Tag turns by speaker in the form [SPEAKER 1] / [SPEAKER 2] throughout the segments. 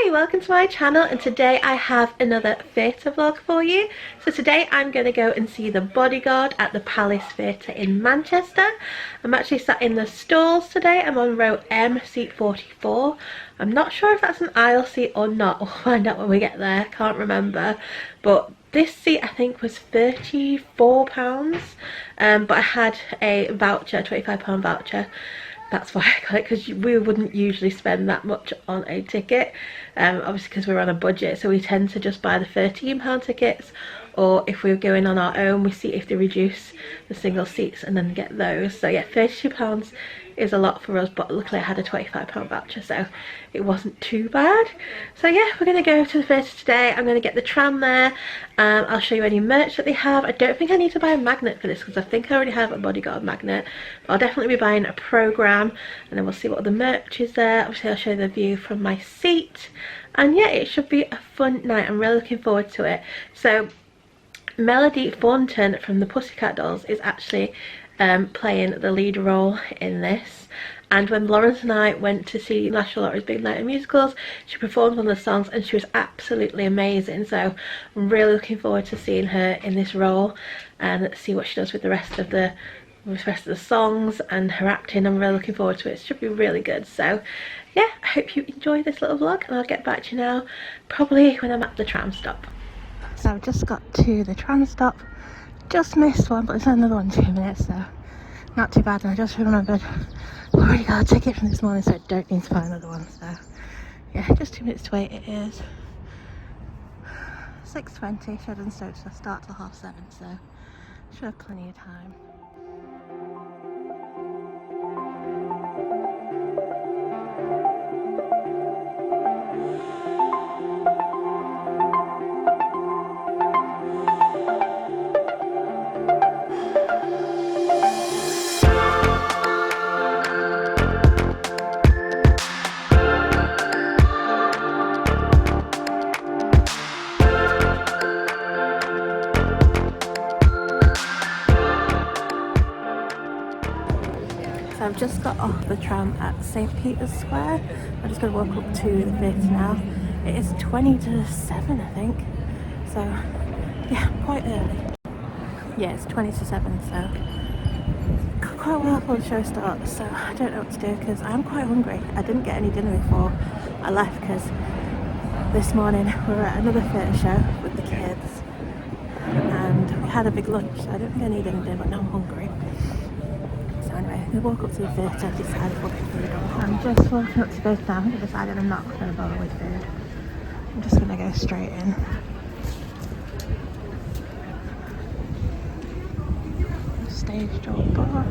[SPEAKER 1] Hi, welcome to my channel, and today I have another theatre vlog for you. So today I'm going to go and see the Bodyguard at the Palace Theatre in Manchester. I'm actually sat in the stalls today. I'm on row M, seat 44. I'm not sure if that's an aisle seat or not. We'll find out when we get there, can't remember. But this seat I think was £34, but I had a voucher, a £25 voucher. That's why I got it, because we wouldn't usually spend that much on a ticket, obviously because we're on a budget, so we tend to just buy the £13 tickets, or if we're going on our own we see if they reduce the single seats and then get those. So yeah, £32 is a lot for us, but luckily I had a £25 voucher, so it wasn't too bad. So yeah, we're going to go to the theatre today. I'm going to get the tram there. I'll show you any merch that they have. I don't think I need to buy a magnet for this because I think I already have a Bodyguard magnet. I'll definitely be buying a programme, and then we'll see what other merch is there. Obviously I'll show you the view from my seat, and yeah, it should be a fun night. I'm really looking forward to it. So MELODY THORNTON from the Pussycat Dolls is actually playing the lead role in this, and when Lawrence and I went to see National Lottery's Big Night of Musicals, she performed one of the songs and she was absolutely amazing. So I'm really looking forward to seeing her in this role and see what she does with the rest of the songs and her acting. I'm really looking forward to it. It should be really good. So yeah, I hope you enjoy this little vlog, and I'll get back to you now probably when I'm at the tram stop. So I've just got to the tram stop. Just missed one, but there's another one in 2 minutes, so not too bad. And I just remembered I've already got a ticket from this morning, so I don't need to buy another one. So yeah, just 2 minutes to wait. It is 6:20. Shedden Stoke start till 7:30, so should have plenty of time. So I've just got off the tram at St. Peter's Square. I'm just going to walk up to the theatre now. It is 20 to 7, I think. So yeah, quite early. Yeah, it's 20 to 7, so got quite a while before the show starts. So I don't know what to do because I'm quite hungry. I didn't get any dinner before I left because this morning we were at another theatre show with the kids and we had a big lunch. So I don't think I need any dinner, but now I'm hungry. Anyway, we walk up to the theatre. I've decided what food I want. I'm just walking up to this now. I've decided I'm not going to bother with food. I'm just going to go straight in. Stage door bar.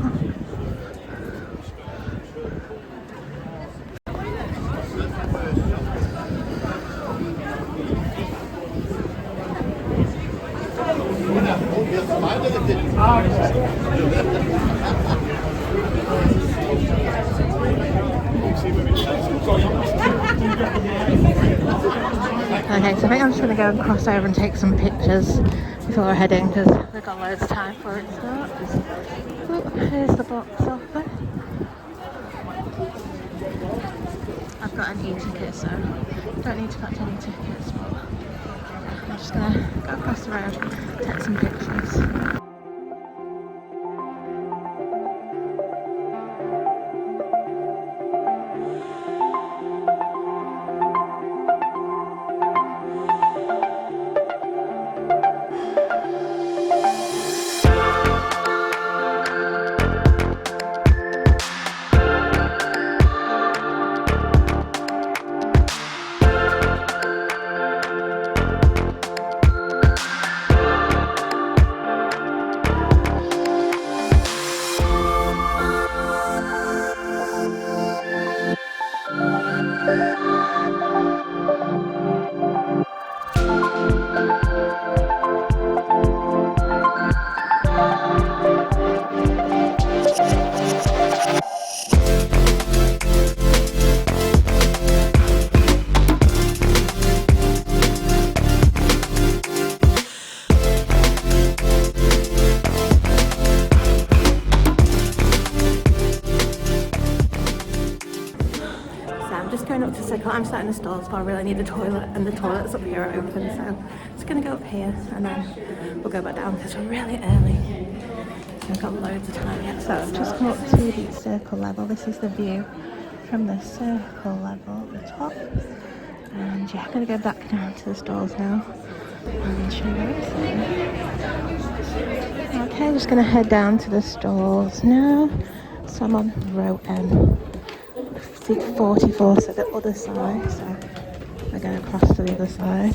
[SPEAKER 1] Okay, so I think I'm just going to go and cross over and take some pictures before we're heading because we've got loads of time for it starts. Oh, here's the box office. I've got an e-ticket, so don't need to collect any tickets, but I'm just going to go across the road, take some pictures. I'm sat in the stalls, but I really need the toilet, and the toilets up here are open, so I'm just gonna go up here and then we'll go back down because we're really early. I've got loads of time yet. So I've just come up to the circle level. This is the view from the circle level at the top. And yeah, I'm gonna go back down to the stalls now and show you everything. Okay, just gonna head down to the stalls now. So I'm on row M. Seat 44, so the other side, so we're going to cross to the other side.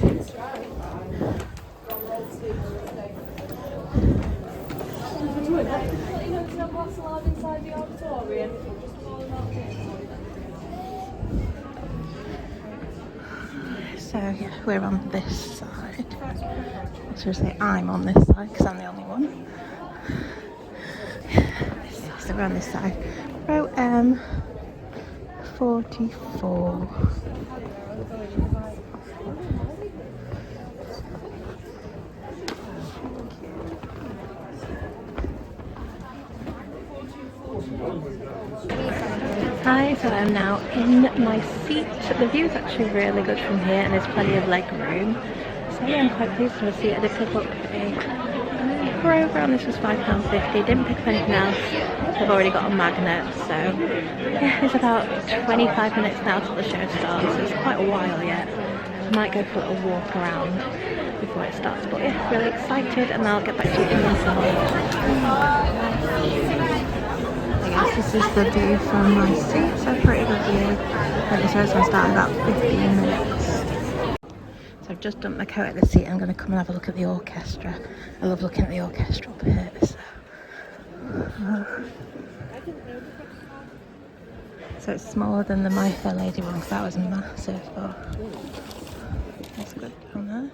[SPEAKER 1] So yeah, we're on this side. I should say I'm on this side because I'm the only one. So we're on this side. Row M. 44. Hi, so I'm now in my seat. The view is actually really good from here and there's plenty of leg room. So yeah, I'm quite pleased with the seat. I did pick up a program. This was £5.50. Didn't pick up anything else. I've already got a magnet, so yeah, it's about 25 minutes now till the show starts, so it's quite a while yet. I might go for a little walk around before it starts, but yeah, really excited, and I'll get back to you in a I guess this is the view from my seat, so pretty good view. I think the show's going to start in about 15 minutes. So I've just dumped my coat at the seat. I'm going to come and have a look at the orchestra. I love looking at the orchestra up here. So it's smaller than the My Fair Lady one, because that was massive, but that's good down there.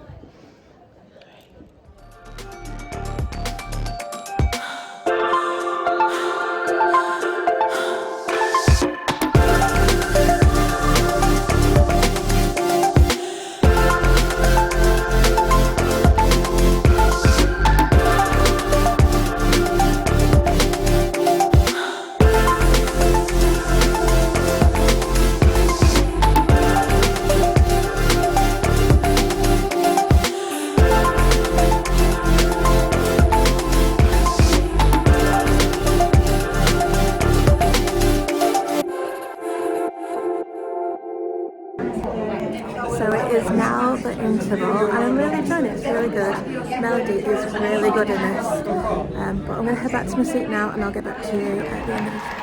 [SPEAKER 1] So it is now the interval, and I'm really enjoying it. It's really good. Melody is really good in this. But I'm going to head back to my seat now, and I'll get back to you at the end of the show.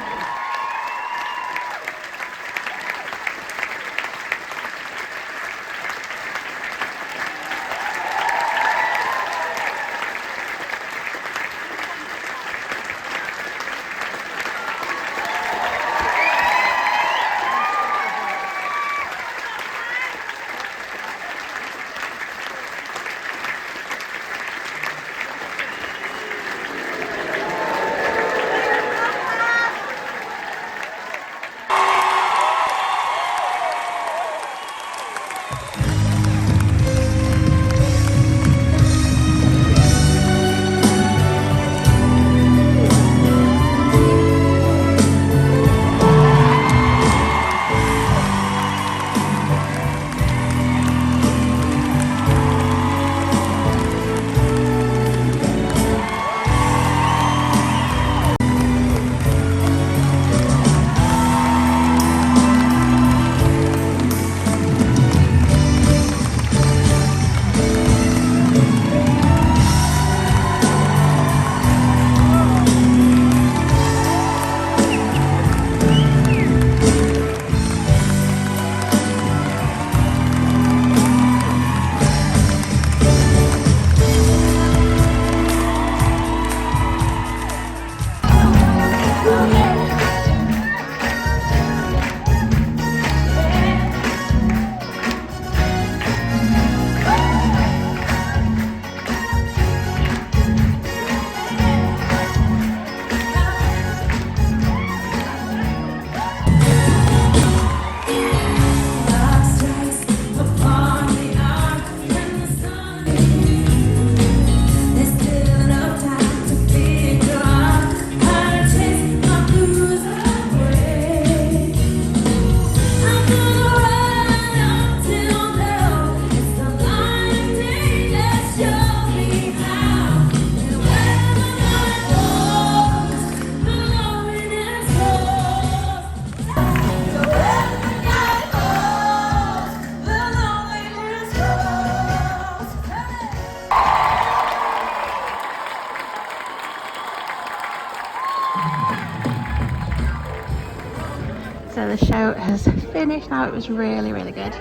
[SPEAKER 1] So the show has finished now. It was really, really good.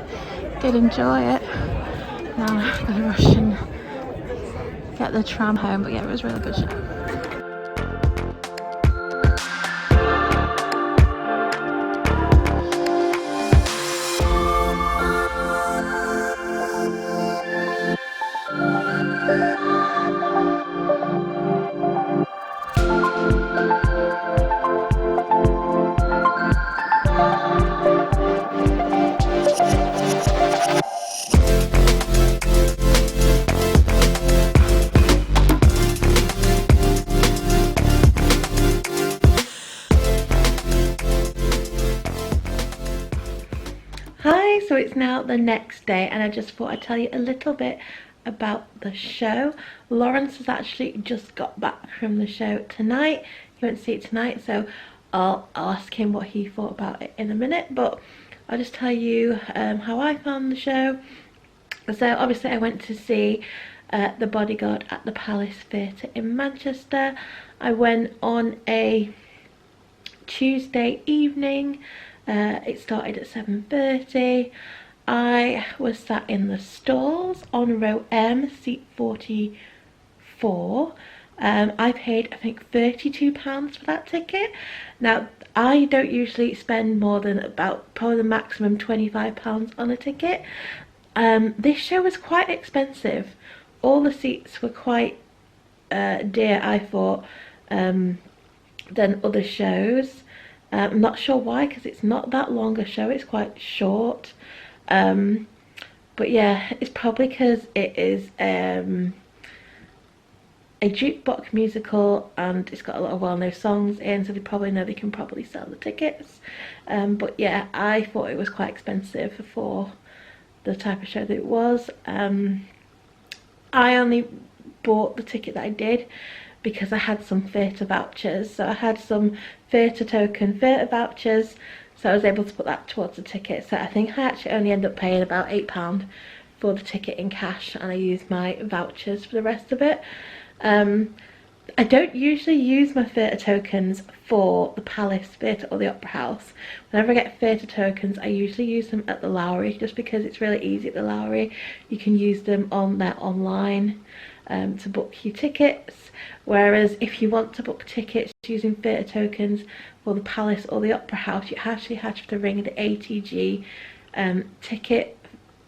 [SPEAKER 1] Did enjoy it. Now I'm gonna rush and get the tram home, but yeah, it was a really good show. Hi, so it's now the next day and I just thought I'd tell you a little bit about the show. Lawrence has actually just got back from the show tonight. He went to see it tonight, so I'll ask him what he thought about it in a minute, but I'll just tell you how I found the show. So obviously I went to see The Bodyguard at the Palace Theatre in Manchester. I went on a Tuesday evening. It started at 7:30. I was sat in the stalls on row M, seat 44. I paid, I think, £32 for that ticket. Now, I don't usually spend more than about probably the maximum £25 on a ticket. This show was quite expensive. All the seats were quite dear, I thought, than other shows. I'm not sure why, because it's not that long a show, it's quite short. But yeah, it's probably because it is a jukebox musical and it's got a lot of well-known songs in, so they probably know they can probably sell the tickets. But yeah, I thought it was quite expensive for the type of show that it was. I only bought the ticket that I did because I had some theatre vouchers. So I had some theatre vouchers, so I was able to put that towards the ticket. So I think I actually only ended up paying about £8 for the ticket in cash, and I used my vouchers for the rest of it. I don't usually use my theatre tokens for the Palace Theatre or the Opera House. Whenever I get theatre tokens, I usually use them at the Lowry, just because it's really easy at the Lowry. You can use them on their online to book your tickets, whereas if you want to book tickets using theatre tokens for the Palace or the Opera House, you actually have to ring the ATG ticket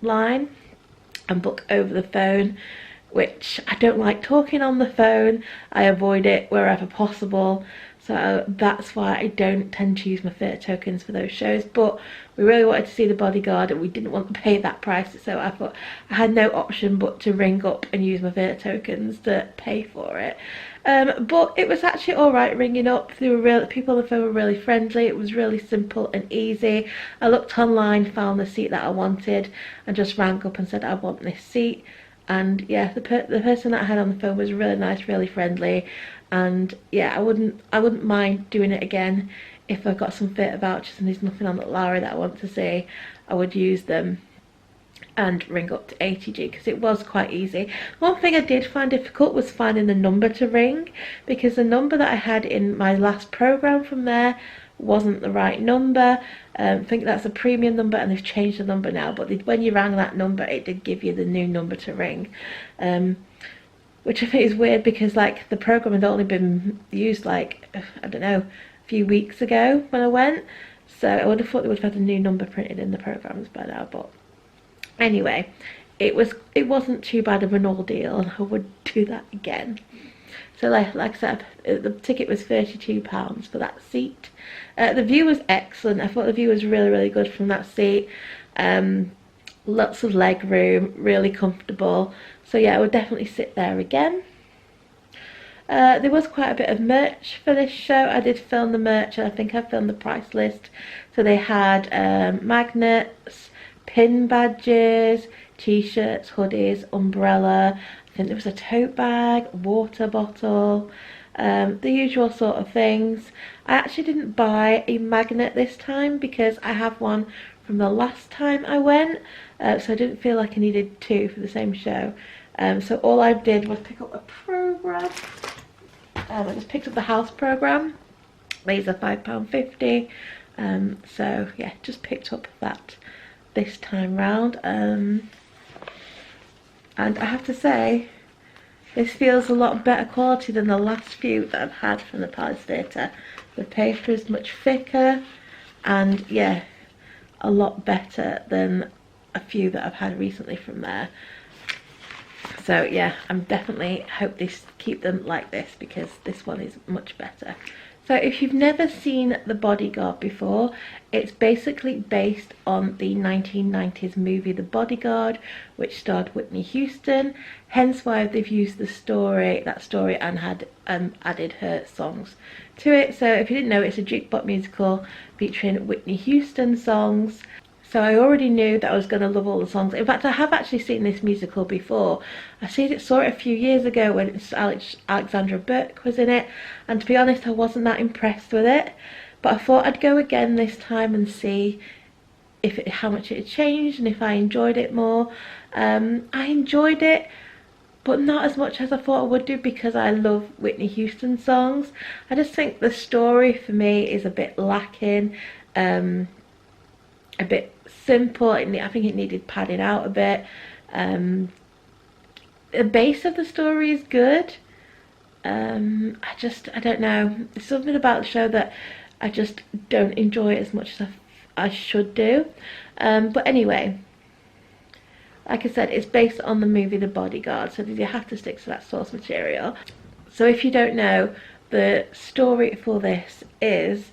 [SPEAKER 1] line and book over the phone, which I don't like talking on the phone. I avoid it wherever possible, so that's why I don't tend to use my theatre tokens for those shows. But we really wanted to see The Bodyguard and we didn't want to pay that price, so I thought I had no option but to ring up and use my theatre tokens to pay for it. But it was actually alright ringing up. People on the phone were really friendly. It was really simple and easy. I looked online, found the seat that I wanted and just rang up and said I want this seat. And yeah, the person that I had on the phone was really nice, really friendly, and yeah, I wouldn't mind doing it again. If I've got some theatre vouchers and there's nothing on the Lowry that I want to see, I would use them and ring up to ATG, because it was quite easy. One thing I did find difficult was finding the number to ring, because the number that I had in my last programme from there wasn't the right number. I think that's a premium number and they've changed the number now, but when you rang that number it did give you the new number to ring, which I think is weird, because like the programme had only been used like, I don't know, a few weeks ago when I went, so I would have thought they would have had a new number printed in the programmes by now. But anyway, it wasn't too bad of an ordeal and I would do that again. So like I said, the ticket was £32 for that seat. The view was excellent. I thought the view was really, really good from that seat. Lots of leg room, really comfortable. So yeah, I would definitely sit there again. There was quite a bit of merch for this show. I did film the merch and I think I filmed the price list. So they had magnets, pin badges, t-shirts, hoodies, umbrella. I think there was a tote bag, water bottle, the usual sort of things. I actually didn't buy a magnet this time because I have one from the last time I went, so I didn't feel like I needed two for the same show. So all I did was pick up a programme. I just picked up the house programme. These are £5.50. So yeah, just picked up that this time round, and I have to say this feels a lot better quality than the last few that I've had from the Palace Theatre. The paper is much thicker and yeah, a lot better than a few that I've had recently from there. So yeah, I'm definitely hope they keep them like this because this one is much better. So if you've never seen The Bodyguard before, it's basically based on the 1990s movie The Bodyguard, which starred Whitney Houston, hence why they've used that story and had added her songs to it. So if you didn't know, it's a jukebox musical featuring Whitney Houston songs. So I already knew that I was going to love all the songs. In fact, I have actually seen this musical before. I saw it a few years ago when Alexandra Burke was in it. And to be honest, I wasn't that impressed with it. But I thought I'd go again this time and see how much it had changed and if I enjoyed it more. I enjoyed it, but not as much as I thought I would do because I love Whitney Houston songs. I just think the story for me is a bit lacking. A bit simple. I think it needed padding out a bit. The base of the story is good. I don't know. There's something about the show that I just don't enjoy as much as I should do. But anyway, like I said, it's based on the movie The Bodyguard, so you have to stick to that source material. So if you don't know, the story for this is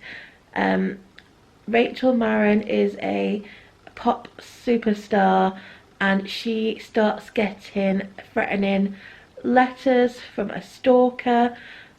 [SPEAKER 1] Rachel Marron is a pop superstar and she starts getting threatening letters from a stalker,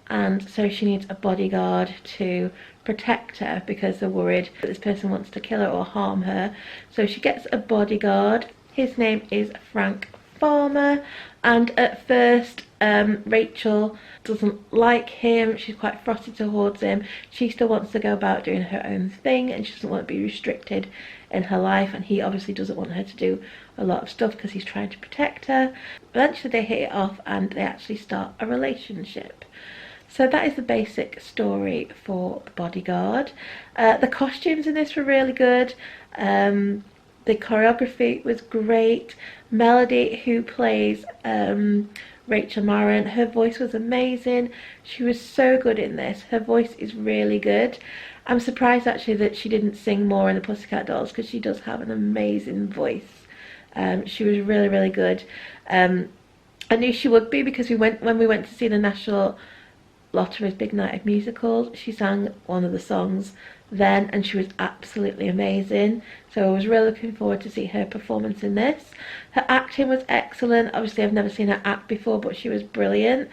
[SPEAKER 1] and so she needs a bodyguard to protect her because they're worried that this person wants to kill her or harm her. So she gets a bodyguard. His name is Frank Farmer, and at first Rachel doesn't like him. She's quite frosty towards him. She still wants to go about doing her own thing and she doesn't want to be restricted in her life, and he obviously doesn't want her to do a lot of stuff because he's trying to protect her. Eventually they hit it off and they actually start a relationship. So that is the basic story for The Bodyguard. The costumes in this were really good. The choreography was great. Melody, who plays Rachel Marron, her voice was amazing. She was so good in this. Her voice is really good. I'm surprised actually that she didn't sing more in the Pussycat Dolls because she does have an amazing voice. She was really, really good. I knew she would be because when we went to see the National Lottery's Big Night of Musicals, she sang one of the songs then and she was absolutely amazing. So I was really looking forward to see her performance in this. Her acting was excellent. Obviously I've never seen her act before, but she was brilliant.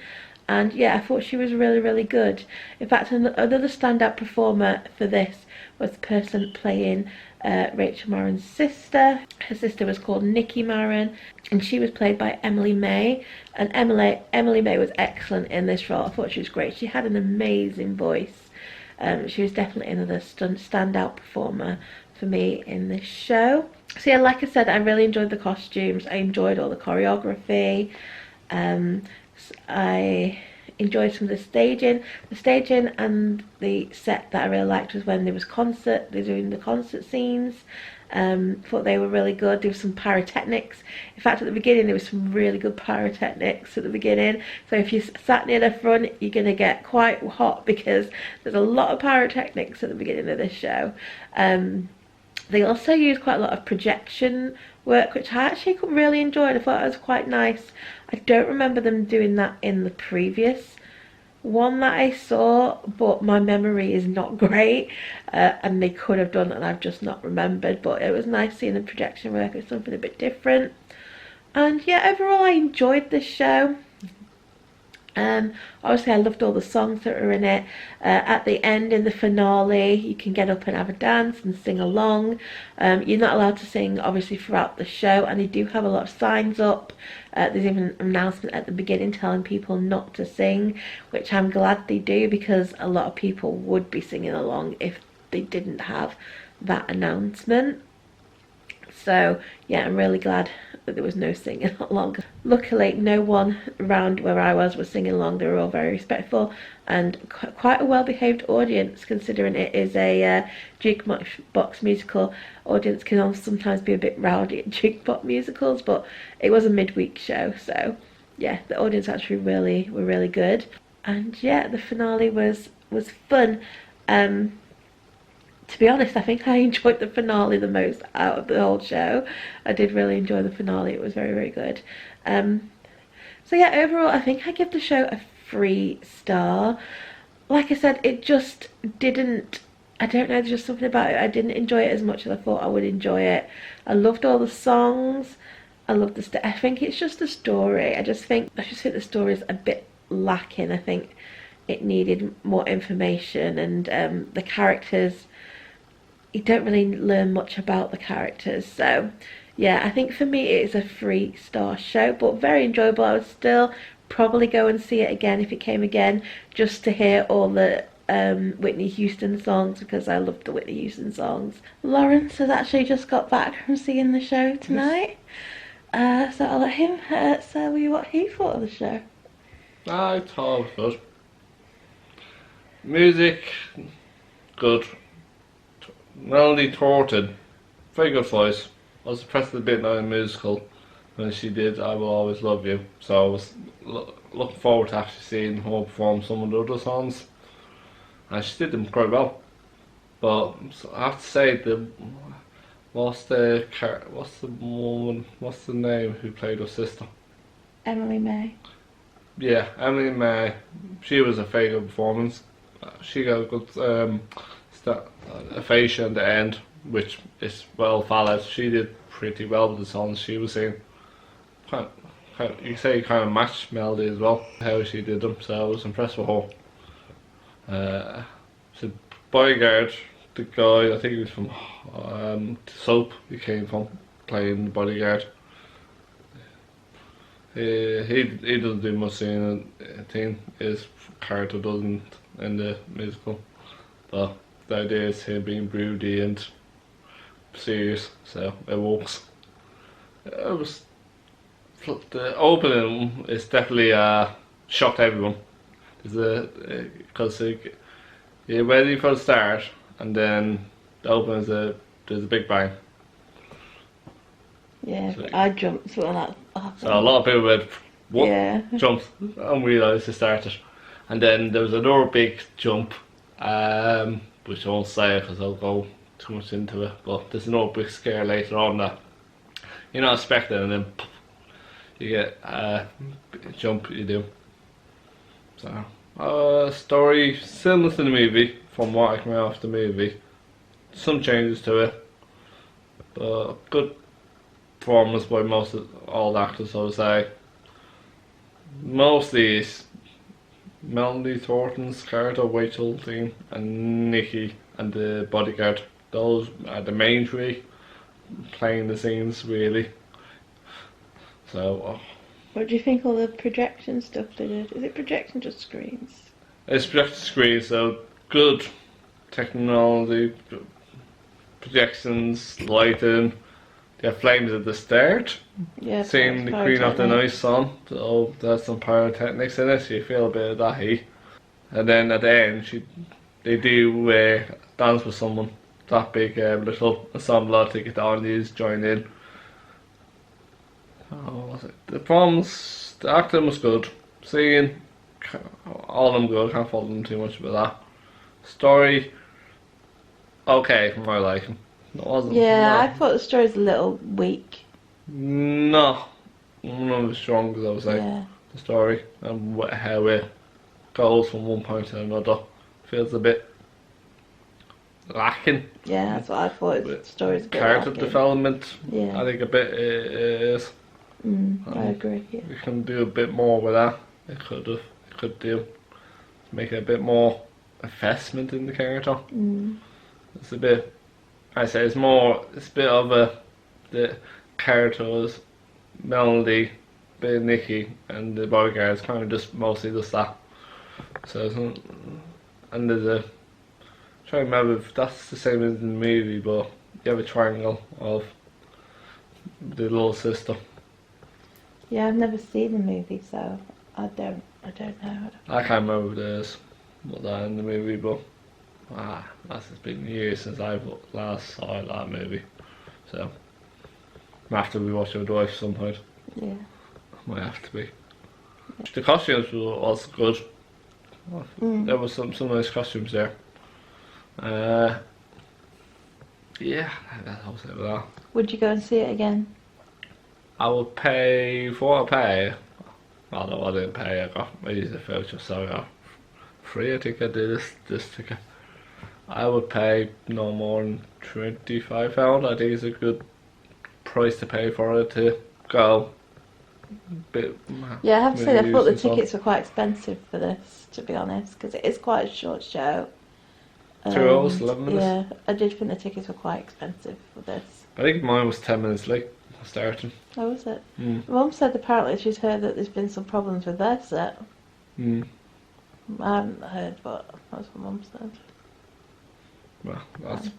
[SPEAKER 1] And yeah, I thought she was really, really good. In fact, another standout performer for this was the person playing Rachel Marron's sister. Her sister was called Nikki Marron and she was played by Emily May. And Emily May was excellent in this role. I thought she was great. She had an amazing voice. She was definitely another standout performer for me in this show. So yeah, like I said, I really enjoyed the costumes. I enjoyed all the choreography. I enjoyed some of the staging. The staging and the set that I really liked was when they're doing the concert scenes. Thought they were really good. There was some pyrotechnics. In fact, at the beginning there was some really good pyrotechnics at the beginning. So if you sat near the front, you're going to get quite hot because there's a lot of pyrotechnics at the beginning of this show. They also used quite a lot of projection work, which I actually really enjoyed. I thought it was quite nice. I don't remember them doing that in the previous one that I saw, but my memory is not great, and they could have done it and I've just not remembered. But it was nice seeing the projection work. It was something a bit different. And yeah, overall I enjoyed this show. Obviously I loved all the songs that were in it. At the end, in the finale, you can get up and have a dance and sing along. You're not allowed to sing obviously throughout the show, and they do have a lot of signs up. There's even an announcement at the beginning telling people not to sing, which I'm glad they do because a lot of people would be singing along if they didn't have that announcement. So yeah, I'm really glad that there was no singing along. Luckily, no one around where I was singing along. They were all very respectful and quite a well-behaved audience, considering it is a jukebox musical. Audience can sometimes be a bit rowdy at jukebox musicals, but it was a midweek show, so yeah, the audience actually were really good. And yeah, the finale was fun. To be honest, I think I enjoyed the finale the most out of the whole show. I did really enjoy the finale. It was very, very good. So yeah, overall, I think I give the show a 3-star. Like I said, it just didn't, I don't know, there's just something about it. I didn't enjoy it as much as I thought I would enjoy it. I loved all the songs. I loved I think it's just the story. I just think the story is a bit lacking. I think it needed more information, and the characters, you don't really learn much about the characters. So yeah, I think for me it is a 3-star show, but very enjoyable. I would still probably go and see it again if it came again, just to hear all the Whitney Houston songs, because I love the Whitney Houston songs. Lawrence has actually just got back from seeing the show tonight. So I'll let him tell you what he thought of the show.
[SPEAKER 2] I thought it was good. Music, good. Melody Thornton, very good voice. I was impressed a bit now in the musical when she did I Will Always Love You, so I was looking forward to actually seeing her perform some of the other songs, and she did them quite well. But I have to say, what's the name who played her sister?
[SPEAKER 1] Emily May.
[SPEAKER 2] Yeah, Emily May. She was a very good performance. She got a good aphasia in the end, which is well valid. She did pretty well with the songs she was singing. You say kind of matched Melody as well, how she did them, so I was impressed with her. So Bodyguard, the guy, I think he was from Soap, he came from, playing the Bodyguard. He doesn't do much singing, I think his character doesn't in the musical, but the idea is him being broody and serious, so it works. The opening is definitely shocked everyone. Because you're ready for the start, and then the opening there's a big bang.
[SPEAKER 1] Yeah, so, I jumped when that happened.
[SPEAKER 2] So a lot of people went, what?
[SPEAKER 1] Yeah.
[SPEAKER 2] Jumped and realised it started. And then there was another big jump, which I won't say because I'll go too much into it, but there's another big scare later on that you're not expecting, and then you get a jump you do. So, story similar to the movie, from what I can remember off the movie. Some changes to it, but good performance by all the actors, I would say. Mostly it's Melody Thornton's character, Rachel thing, and Nikki and the Bodyguard. Those are the main three playing the scenes, really. So
[SPEAKER 1] what do you think all the projection stuff they did? Is it projection, just screens?
[SPEAKER 2] It's projected screens, so good technology, projections, lighting. They have flames at the start,
[SPEAKER 1] yeah,
[SPEAKER 2] seeing the Queen of the Night song, so there's some pyrotechnics in it, so you feel a bit of that heat. And then at the end, they do dance with someone. That big little ensemble to get the audience join in. The performance, the acting was good. Singing, all of them good, can't fault them too much about that. Story, okay for my liking. It wasn't.
[SPEAKER 1] Yeah, no. I thought the story was a little weak.
[SPEAKER 2] No, not as strong as I would say.
[SPEAKER 1] Yeah.
[SPEAKER 2] The story and how it goes from one point to another feels a bit lacking.
[SPEAKER 1] Yeah, that's what I thought. The story's a bit
[SPEAKER 2] character
[SPEAKER 1] lacking.
[SPEAKER 2] Development,
[SPEAKER 1] yeah,
[SPEAKER 2] I think a bit is.
[SPEAKER 1] I agree. Yeah.
[SPEAKER 2] We can do a bit more with that. It could do make it a bit more investment in the character. It's a bit. I say it's a bit of the characters, Melody, bit of Nikki, and the Bodyguard is kind of just mostly just that. So, and there's a, I'm trying to remember if that's the same as in the movie, but you have a triangle of the little sister.
[SPEAKER 1] Yeah, I've never seen the movie, so I don't know.
[SPEAKER 2] I can't remember this, what that in the movie, but that's been years since I last saw that movie. So, might have to be watching with the wife some point.
[SPEAKER 1] Yeah.
[SPEAKER 2] Might have to be. The costumes were also good. There was some nice costumes there. Yeah, that's all it that.
[SPEAKER 1] Would you go and see it again?
[SPEAKER 2] I would pay for a pay. Oh no, I didn't pay. I used a voucher, so I got free ticket. This ticket. I would pay no more than £25. I think it's a good price to pay for it to go.
[SPEAKER 1] Yeah, I have to say, I thought the
[SPEAKER 2] use and
[SPEAKER 1] tickets were quite expensive for this, to be honest, because it is quite a short show.
[SPEAKER 2] 2 hours, 11 minutes.
[SPEAKER 1] Yeah, I did think the tickets were quite expensive for this.
[SPEAKER 2] I think mine was 10 minutes late starting.
[SPEAKER 1] Oh, was it?
[SPEAKER 2] Mm.
[SPEAKER 1] Mum said apparently she's heard that there's been some problems with their set.
[SPEAKER 2] Mm.
[SPEAKER 1] I haven't heard, but that's what Mum said.
[SPEAKER 2] Well, that's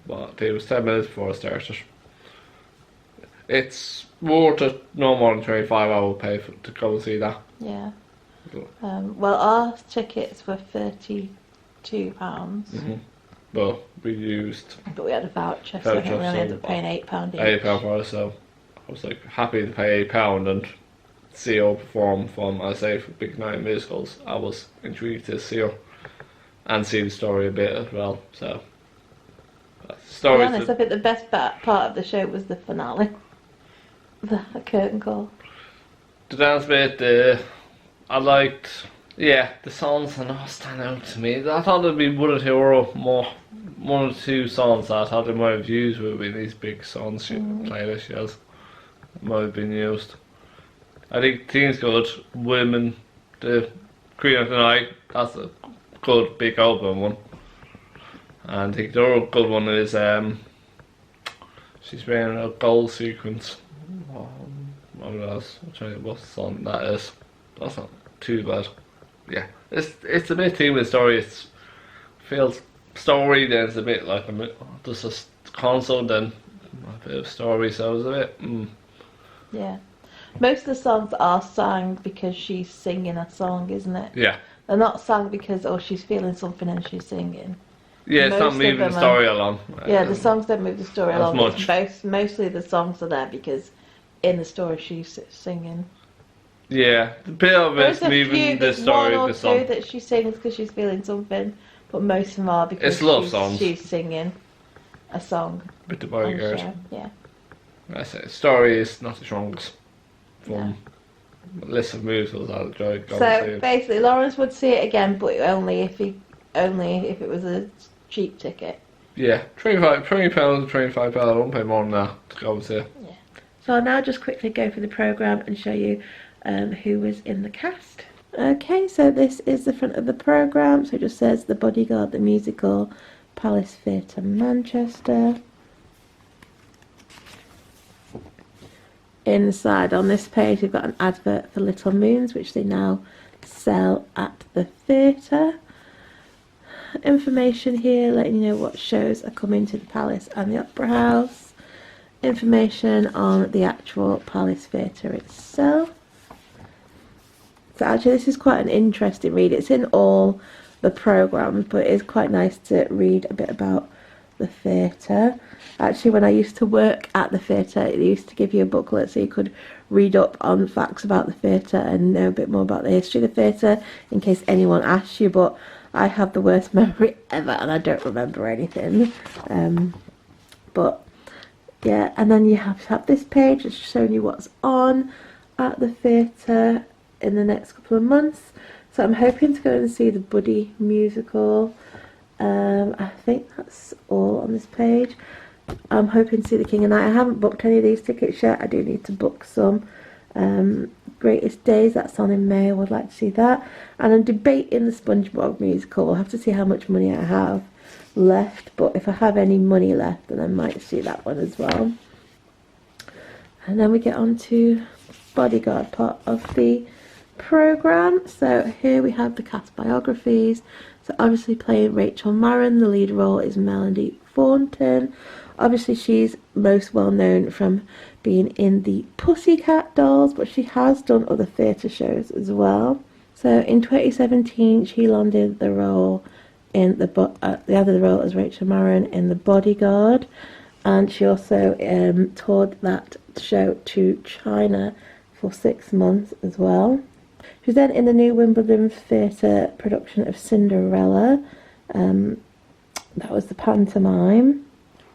[SPEAKER 2] what it was 10 minutes before I started. It's worth it, no more than 25 I will pay to go and see that.
[SPEAKER 1] Yeah. Well, our tickets were £32.
[SPEAKER 2] But we used
[SPEAKER 1] But we had a voucher, so I think we only ended up paying £8 each.
[SPEAKER 2] £8 for it, so I was like happy to pay £8 and see her perform from, I say, for Big Night musicals. I was intrigued to see her and see the story a bit as well. So,
[SPEAKER 1] To be honest, I think the best part of the show was the finale, the curtain call.
[SPEAKER 2] The dance bit, I liked. Yeah, the songs are not stand out to me. I thought there'd be one or two songs that I thought they might have used would be these big songs playlists she has. Might have been used. I think Team's good. Women, the Queen of the Night, that's a good big open one. And I think the other good one is she's wearing a gold sequence. What else? I'm trying to think what song that is. That's not too bad. Yeah, it's a bit team story. It feels story, then it's a bit like just a concert, then a bit of story. So it's a bit.
[SPEAKER 1] Yeah, most of the songs are sung because she's singing a song, isn't it?
[SPEAKER 2] Yeah.
[SPEAKER 1] They're not sung because she's feeling something and she's singing.
[SPEAKER 2] Yeah, it's not moving the story along.
[SPEAKER 1] Yeah, the songs don't move the story along.
[SPEAKER 2] Much.
[SPEAKER 1] Mostly the songs are there because in the story she's singing.
[SPEAKER 2] Yeah, the bit of it's moving the story of the song.
[SPEAKER 1] One or two that she sings because she's feeling something, but most of them are because
[SPEAKER 2] it's love songs.
[SPEAKER 1] She's singing a song.
[SPEAKER 2] With the Bodyguard.
[SPEAKER 1] Yeah.
[SPEAKER 2] That's it. Story is not the strongest from a list of musicals I enjoy going
[SPEAKER 1] So
[SPEAKER 2] to.
[SPEAKER 1] basically, Lawrence would see it again, but only if it was a cheap ticket.
[SPEAKER 2] Yeah, £25, £25. I won't pay more than that to go and see it.
[SPEAKER 1] Yeah. So I'll now just quickly go through the programme and show you who was in the cast. Okay, so this is the front of the programme. So it just says The Bodyguard, the musical, Palace Theatre, Manchester. Inside on this page we've got an advert for Little Moons, which they now sell at the theatre. Information here letting you know what shows are coming to the Palace and the Opera House. Information on the actual Palace Theatre itself. So actually this is quite an interesting read. It's in all the programmes, but it is quite nice to read a bit about the theatre. Actually, when I used to work at the theatre, it used to give you a booklet so you could read up on facts about the theatre and know a bit more about the history of the theatre in case anyone asks you, but I have the worst memory ever and I don't remember anything. But yeah, and then you have this page that's showing you what's on at the theatre in the next couple of months. So I'm hoping to go and see the Buddy musical. I think that's all on this page. I'm hoping to see The King and I haven't booked any of these tickets yet. I do need to book some. Greatest Days, that's on in May. I would like to see that. And I'm debating the SpongeBob musical. We'll have to see how much money I have left. But if I have any money left, then I might see that one as well. And then we get on to Bodyguard part of the programme. So here we have the cast biographies. So obviously playing Rachel Marron, the lead role is MELODY THORNTON. Obviously she's most well known from being in the Pussycat Dolls, but she has done other theatre shows as well. So in 2017 she landed the role in the role as Rachel Marron in The Bodyguard, and she also toured that show to China for 6 months as well. She was then in the new Wimbledon Theatre production of Cinderella. That was the pantomime.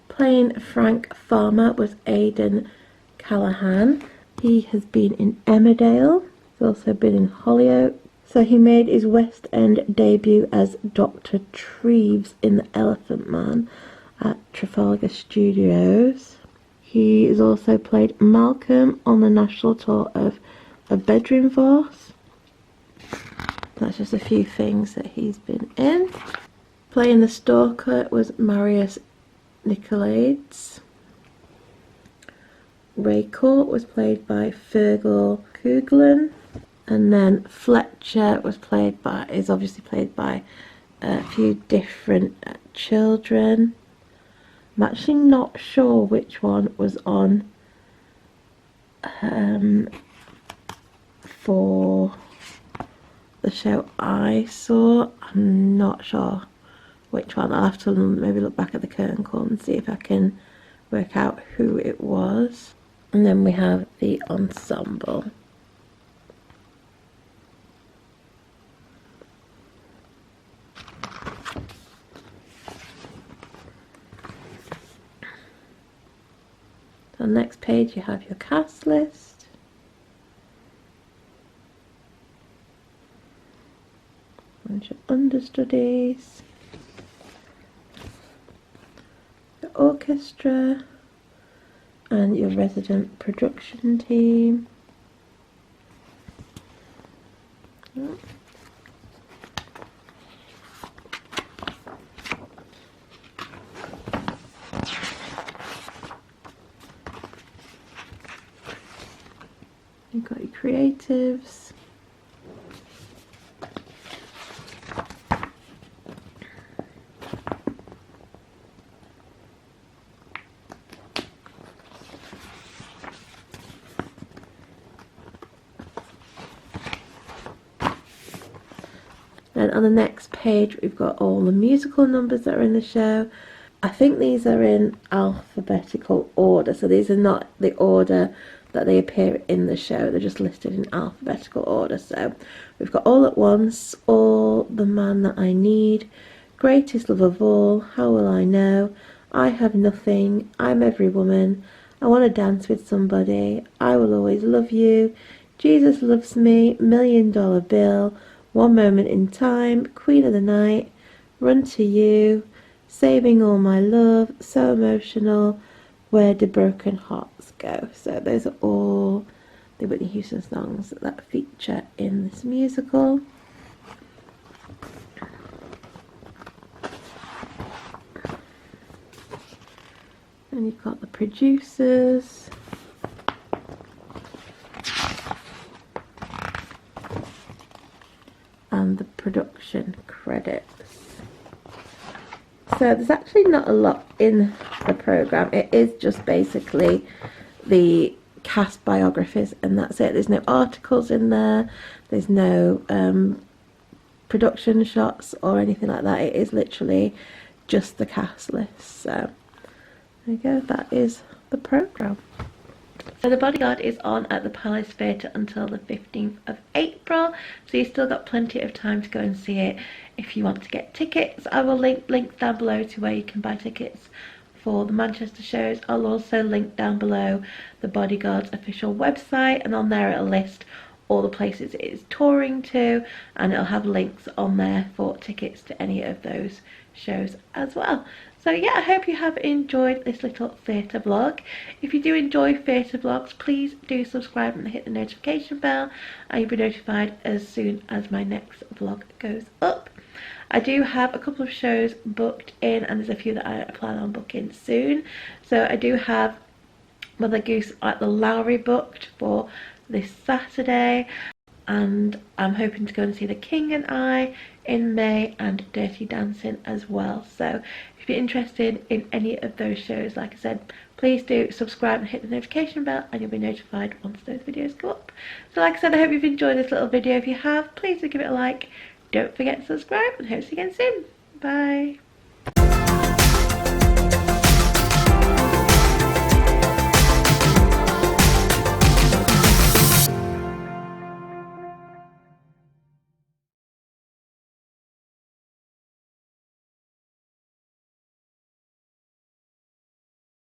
[SPEAKER 1] Playing Frank Farmer was AYDEN CALLAGHAN. He has been in Emmerdale. He's also been in Hollyoaks. So he made his West End debut as Dr. Treves in The Elephant Man at Trafalgar Studios. He has also played Malcolm on the national tour of A Bedroom Force. That's just a few things that he's been in. Playing the Stalker was Marius Nicolaides. Ray Court was played by Fergal Coughlin. And then Fletcher is obviously played by a few different children. I'm actually not sure which one was on for the show I saw. I'm not sure which one. I'll have to maybe look back at the curtain call and see if I can work out who it was. And then we have the ensemble. On the next page you have your cast list. And your understudies. The orchestra. And your resident production team. Oh. You've got your creatives. And on the next page we've got all the musical numbers that are in the show. I think these are in alphabetical order, so these are not the order that they appear in the show, they're just listed in alphabetical order. So we've got All at Once, All, The Man That I Need, Greatest Love of All, How Will I Know, I Have Nothing, I'm Every Woman, I Want to Dance with Somebody, I Will Always Love You, Jesus Loves Me, $1 Million Bill, One Moment in Time, Queen of the Night, Run to You, Saving All My Love, So Emotional, Where Do Broken Hearts Go. So those are all the Whitney Houston songs that feature in this musical. And you've got the producers. And the production credits. So there's actually not a lot in the programme. It is just basically the cast biographies and that's it. There's no articles in there. There's no production shots or anything like that. It is literally just the cast list. So there you go. That is the programme. So The Bodyguard is on at the Palace Theatre until the 15th of April, so you've still got plenty of time to go and see it if you want to get tickets. I will link down below to where you can buy tickets for the Manchester shows. I'll also link down below the Bodyguard's official website, and on there it'll list all the places it is touring to, and it'll have links on there for tickets to any of those shows as well. So yeah, I hope you have enjoyed this little theatre vlog. If you do enjoy theatre vlogs, please do subscribe and hit the notification bell, and you'll be notified as soon as my next vlog goes up. I do have a couple of shows booked in, and there's a few that I plan on booking soon. So I do have Mother Goose at the Lowry booked for this Saturday. and I'm hoping to go and see The King and I in May and Dirty Dancing as well. So if you're interested in any of those shows, like I said, please do subscribe and hit the notification bell and you'll be notified once those videos go up. So like I said, I hope you've enjoyed this little video. If you have, please do give it a like. Don't forget to subscribe and hope to see you again soon. Bye.